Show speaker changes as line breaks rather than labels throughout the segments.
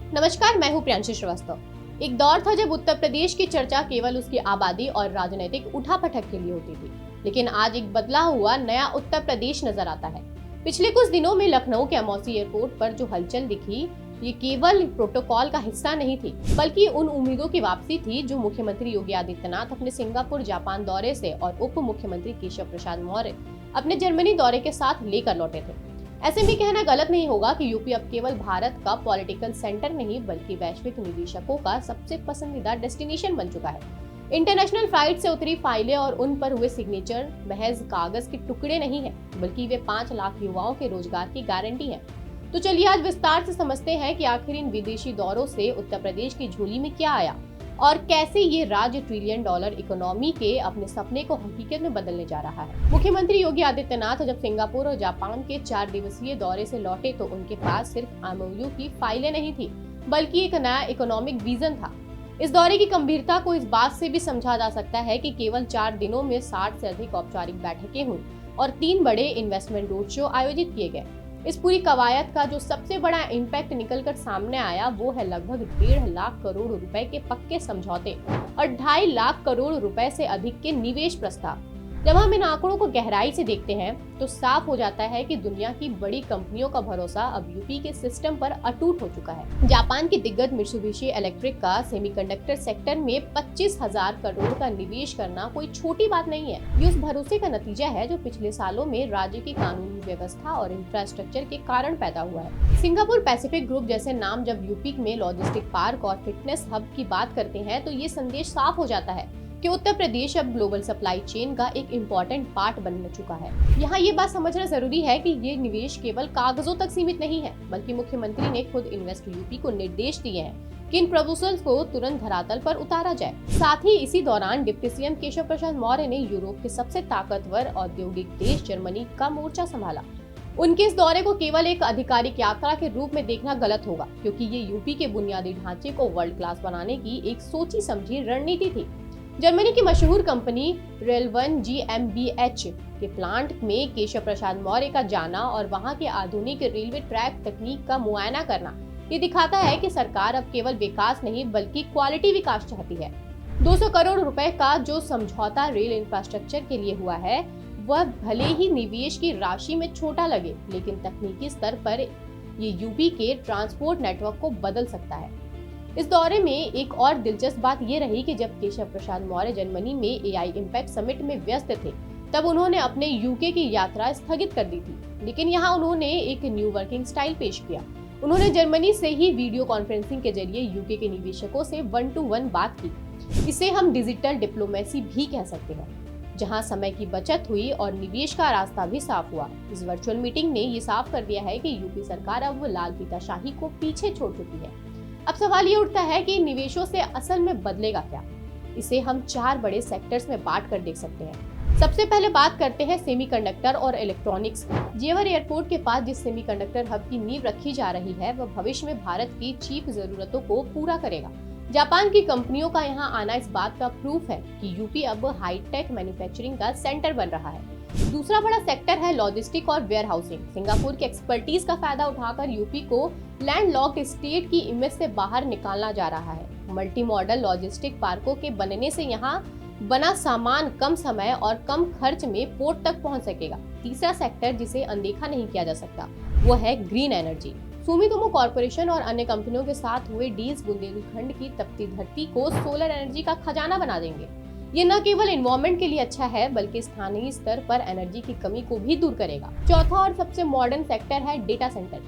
नमस्कार, मैं हूँ प्रियांशी श्रीवास्तव। एक दौर था जब उत्तर प्रदेश की चर्चा केवल उसकी आबादी और राजनीतिक उठापटक के लिए होती थी, लेकिन आज एक बदला हुआ नया उत्तर प्रदेश नजर आता है। पिछले कुछ दिनों में लखनऊ के अमौसी एयरपोर्ट पर जो हलचल दिखी, ये केवल प्रोटोकॉल का हिस्सा नहीं थी, बल्कि उन उम्मीदों की वापसी थी जो मुख्यमंत्री योगी आदित्यनाथ अपने सिंगापुर जापान दौरे से और उप मुख्यमंत्री केशव प्रसाद मौर्य अपने जर्मनी दौरे के साथ लेकर लौटे थे। ऐसे में कहना गलत नहीं होगा कि यूपी अब केवल भारत का पॉलिटिकल सेंटर नहीं बल्कि वैश्विक निवेशकों का सबसे पसंदीदा डेस्टिनेशन बन चुका है। इंटरनेशनल फ्लाइट से उतरी फाइलें और उन पर हुए सिग्नेचर महज कागज के टुकड़े नहीं है, बल्कि वे 5 लाख युवाओं के रोजगार की गारंटी है। तो चलिए आज विस्तार से समझते हैं कि आखिर इन विदेशी दौरों से उत्तर प्रदेश की झोली में क्या आया और कैसे ये राज्य ट्रिलियन डॉलर इकोनॉमी के अपने सपने को हकीकत में बदलने जा रहा है। मुख्यमंत्री योगी आदित्यनाथ जब सिंगापुर और जापान के 4 दिवसीय दौरे से लौटे तो उनके पास सिर्फ एमओयू की फाइलें नहीं थी, बल्कि एक नया इकोनॉमिक विजन था। इस दौरे की गंभीरता को इस बात से भी समझा जा सकता है कि केवल 4 दिनों में 60 से अधिक औपचारिक बैठकें हुई और 3 बड़े इन्वेस्टमेंट रोड शो आयोजित किए गए। इस पूरी कवायद का जो सबसे बड़ा इम्पैक्ट निकलकर सामने आया वो है लगभग 1.5 लाख करोड़ रुपए के पक्के समझौते और 2.5 लाख करोड़ रुपए से अधिक के निवेश प्रस्ताव। जब हम इन आंकड़ों को गहराई से देखते हैं तो साफ हो जाता है कि दुनिया की बड़ी कंपनियों का भरोसा अब यूपी के सिस्टम पर अटूट हो चुका है। जापान की दिग्गज मित्सुबिशी इलेक्ट्रिक का सेमीकंडक्टर सेक्टर में 25,000 करोड़ का निवेश करना कोई छोटी बात नहीं है। ये उस भरोसे का नतीजा है जो पिछले सालों में राज्य की कानूनी व्यवस्था और इंफ्रास्ट्रक्चर के कारण पैदा हुआ है। सिंगापुर पैसिफिक ग्रुप जैसे नाम जब यूपी में लॉजिस्टिक पार्क और फिटनेस हब की बात करते हैं तो ये संदेश साफ हो जाता है कि उत्तर प्रदेश अब ग्लोबल सप्लाई चेन का एक इम्पोर्टेंट पार्ट बन चुका है। यहाँ ये बात समझना जरूरी है कि ये निवेश केवल कागजों तक सीमित नहीं है, बल्कि मुख्यमंत्री ने खुद इन्वेस्ट यूपी को निर्देश दिए हैं कि इन प्रपोजल्स को तुरंत धरातल पर उतारा जाए। साथ ही इसी दौरान डिप्टी सीएम केशव प्रसाद मौर्य ने यूरोप के सबसे ताकतवर औद्योगिक देश जर्मनी का मोर्चा संभाला। उनके इस दौरे को केवल एक आधिकारिक यात्रा के रूप में देखना गलत होगा, क्योंकि ये यूपी के बुनियादी ढांचे को वर्ल्ड क्लास बनाने की एक सोची समझी रणनीति थी। जर्मनी की मशहूर कंपनी रेल1 GmbH के प्लांट में केशव प्रसाद मौर्य का जाना और वहां के आधुनिक रेलवे ट्रैक तकनीक का मुआयना करना ये दिखाता है कि सरकार अब केवल विकास नहीं बल्कि क्वालिटी विकास चाहती है। 200 करोड़ रुपए का जो समझौता रेल इंफ्रास्ट्रक्चर के लिए हुआ है वह भले ही निवेश की राशि में छोटा लगे, लेकिन तकनीकी स्तर पर ये यूपी के ट्रांसपोर्ट नेटवर्क को बदल सकता है। इस दौरे में एक और दिलचस्प बात ये रही कि जब केशव प्रसाद मौर्य जर्मनी में AI इम्पैक्ट समिट में व्यस्त थे तब उन्होंने अपने यूके की यात्रा स्थगित कर दी थी, लेकिन यहाँ उन्होंने एक न्यू वर्किंग स्टाइल पेश किया। उन्होंने जर्मनी से ही वीडियो कॉन्फ्रेंसिंग के जरिए यूके के निवेशकों से 1-to-1 बात की। इसे हम डिजिटल डिप्लोमेसी भी कह सकते हैं, जहां समय की बचत हुई और निवेश का रास्ता भी साफ हुआ। इस वर्चुअल मीटिंग ने ये साफ कर दिया है कि यूपी सरकार अब लाल फीताशाही को पीछे छोड़ चुकी है। अब सवाल ये उठता है कि निवेशों से असल में बदलेगा क्या। इसे हम 4 बड़े सेक्टर्स में बांट कर देख सकते हैं। सबसे पहले बात करते हैं सेमीकंडक्टर और इलेक्ट्रॉनिक्स। जेवर एयरपोर्ट के पास जिस सेमीकंडक्टर हब की नींव रखी जा रही है वह भविष्य में भारत की चीप जरूरतों को पूरा करेगा। जापान की कंपनियों का यहाँ आना इस बात का प्रूफ है कि यूपी अब हाईटेक मैन्युफैक्चरिंग का सेंटर बन रहा है। दूसरा बड़ा सेक्टर है लॉजिस्टिक और वेयर हाउसिंग। सिंगापुर की एक्सपर्टीज का फायदा उठाकर यूपी को लैंडलॉक्ड स्टेट की इमेज से बाहर निकालना जा रहा है। मल्टी मॉडल लॉजिस्टिक पार्कों के बनने से यहाँ बना सामान कम समय और कम खर्च में पोर्ट तक पहुँच सकेगा। तीसरा सेक्टर जिसे अनदेखा नहीं किया जा सकता वो है ग्रीन एनर्जी। सुमितोमो कॉर्पोरेशन और अन्य कंपनियों के साथ हुए डील्स बुंदेलखंड की तपती धरती को सोलर एनर्जी का खजाना बना देंगे। ये न केवल एनवायरनमेंट के लिए अच्छा है बल्कि स्थानीय स्तर पर एनर्जी की कमी को भी दूर करेगा। चौथा और सबसे मॉडर्न सेक्टर है डेटा सेंटर।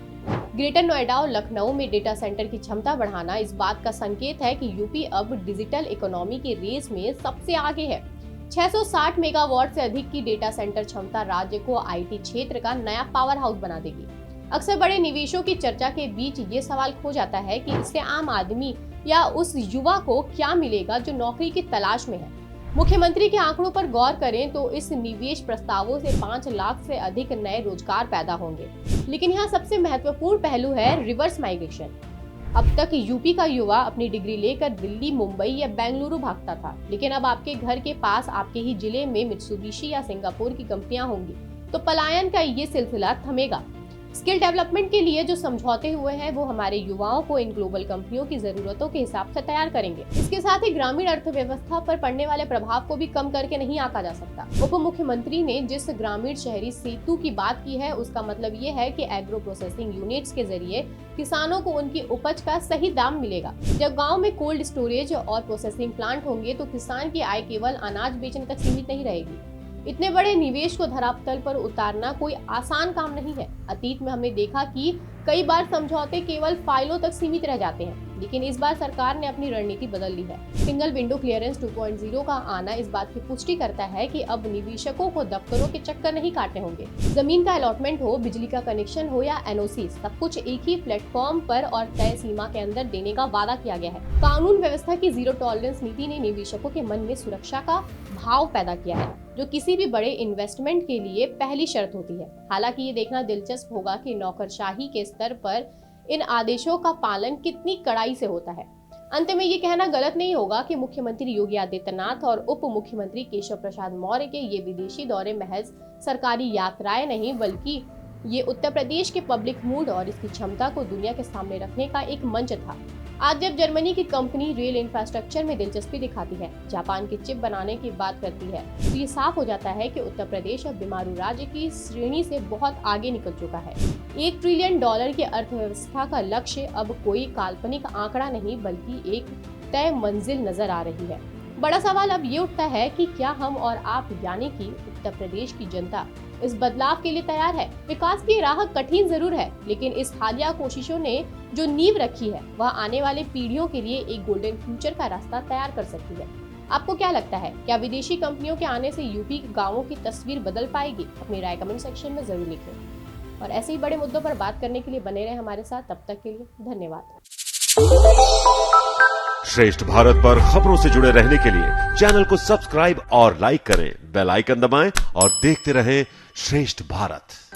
ग्रेटर नोएडा और लखनऊ में डेटा सेंटर की क्षमता बढ़ाना इस बात का संकेत है कि यूपी अब डिजिटल इकोनॉमी के रेस में सबसे आगे है। 660 मेगावाट से अधिक की डेटा सेंटर क्षमता राज्य को IT क्षेत्र का नया पावर हाउस बना देगी। अक्सर बड़े निवेशों की चर्चा के बीच ये सवाल खो जाता है कि इससे आम आदमी या उस युवा को क्या मिलेगा जो नौकरी की तलाश में है। मुख्यमंत्री के आंकड़ों पर गौर करें तो इस निवेश प्रस्तावों से 5 लाख से अधिक नए रोजगार पैदा होंगे। लेकिन यहाँ सबसे महत्वपूर्ण पहलू है रिवर्स माइग्रेशन। अब तक यूपी का युवा अपनी डिग्री लेकर दिल्ली, मुंबई या बेंगलुरु भागता था, लेकिन अब आपके घर के पास आपके ही जिले में मित्सुबिशी या सिंगापुर की कंपनियां होंगी तो पलायन का ये सिलसिला थमेगा। स्किल डेवलपमेंट के लिए जो समझौते हुए हैं वो हमारे युवाओं को इन ग्लोबल कंपनियों की जरूरतों के हिसाब से तैयार करेंगे। इसके साथ ही ग्रामीण अर्थव्यवस्था पर पड़ने वाले प्रभाव को भी कम करके नहीं आंका जा सकता। उप मुख्यमंत्री ने जिस ग्रामीण शहरी सेतु की बात की है उसका मतलब ये है कि एग्रो प्रोसेसिंग यूनिट्स के जरिए किसानों को उनकी उपज का सही दाम मिलेगा। जब गाँव में कोल्ड स्टोरेज और प्रोसेसिंग प्लांट होंगे तो किसान की आय केवल अनाज बेचने तक सीमित नहीं रहेगी। इतने बड़े निवेश को धरातल पर उतारना कोई आसान काम नहीं है। अतीत में हमने देखा कि कई बार समझौते केवल फाइलों तक सीमित रह जाते हैं, लेकिन इस बार सरकार ने अपनी रणनीति बदल ली है। सिंगल विंडो क्लियरेंस 2.0 का आना इस बात की पुष्टि करता है कि अब निवेशकों को दफ्तरों के चक्कर नहीं काटने होंगे। जमीन का अलॉटमेंट हो, बिजली का कनेक्शन हो या एनओसी, सब कुछ एक ही प्लेटफॉर्म पर और तय सीमा के अंदर देने का वादा किया गया है। कानून व्यवस्था की जीरो टॉलरेंस नीति ने निवेशकों के मन में सुरक्षा का भाव पैदा किया है, जो किसी भी बड़े इन्वेस्टमेंट के लिए पहली शर्त होती है। हालांकि ये देखना दिलचस्प होगा कि नौकरशाही के स्तर पर इन आदेशों का पालन कितनी कड़ाई से होता है। अंत में ये कहना गलत नहीं होगा कि मुख्यमंत्री योगी आदित्यनाथ और उप मुख्यमंत्री केशव प्रसाद मौर्य के ये विदेशी दौरे महज सरकारी यात्राएं नहीं, बल्कि ये उत्तर प्रदेश के पब्लिक मूड और इसकी क्षमता को दुनिया के सामने रखने का एक मंच था। आज जब जर्मनी की कंपनी रेल इंफ्रास्ट्रक्चर में दिलचस्पी दिखाती है, जापान की चिप बनाने की बात करती है, तो ये साफ हो जाता है कि उत्तर प्रदेश अब बीमारू राज्य की श्रेणी से बहुत आगे निकल चुका है। $1 ट्रिलियन की अर्थव्यवस्था का लक्ष्य अब कोई काल्पनिक आंकड़ा नहीं, बल्कि एक तय मंजिल नजर आ रही है। बड़ा सवाल अब ये उठता है कि क्या हम और आप यानी कि उत्तर प्रदेश की जनता इस बदलाव के लिए तैयार है। विकास की राह कठिन जरूर है, लेकिन इस हालिया कोशिशों ने जो नींव रखी है वह आने वाले पीढ़ियों के लिए एक गोल्डन फ्यूचर का रास्ता तैयार कर सकती है। आपको क्या लगता है, क्या विदेशी कंपनियों के आने से यूपी के गाँवों की तस्वीर बदल पाएगी? अपनी राय कमेंट सेक्शन में जरूर लिखें और ऐसे ही बड़े मुद्दों पर बात करने के लिए बने रहे हमारे साथ। तब तक के लिए धन्यवाद।
श्रेष्ठ भारत पर खबरों से जुड़े रहने के लिए चैनल को सब्सक्राइब और लाइक करें, बेल आइकन दबाएं और देखते रहें श्रेष्ठ भारत।